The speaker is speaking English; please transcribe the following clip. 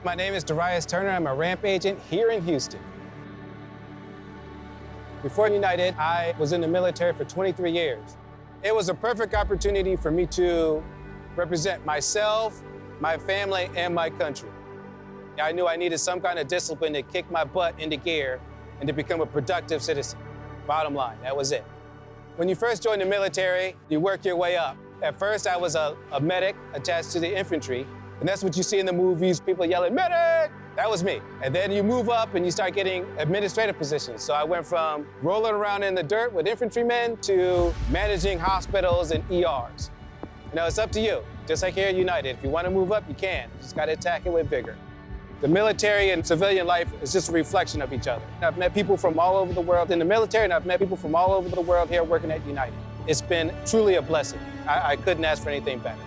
My name is Darius Turner. I'm a ramp agent here in Houston. Before United, I was in the military for 23 years. It was a perfect opportunity for me to represent myself, my family, and my country. I knew I needed some kind of discipline to kick my butt into gear and to become a productive citizen. Bottom line, that was it. When you first join the military, you work your way up. At first, I was a medic attached to the infantry, and that's what you see in the movies, people yelling, medic! That was me. And then you move up and you start getting administrative positions. So I went from rolling around in the dirt with infantrymen to managing hospitals and ERs. You know, it's up to you. Just like here at United, if you want to move up, you can. You just got to attack it with vigor. The military and civilian life is just a reflection of each other. I've met people from all over the world in the military, and I've met people from all over the world here working at United. It's been truly a blessing. I couldn't ask for anything better.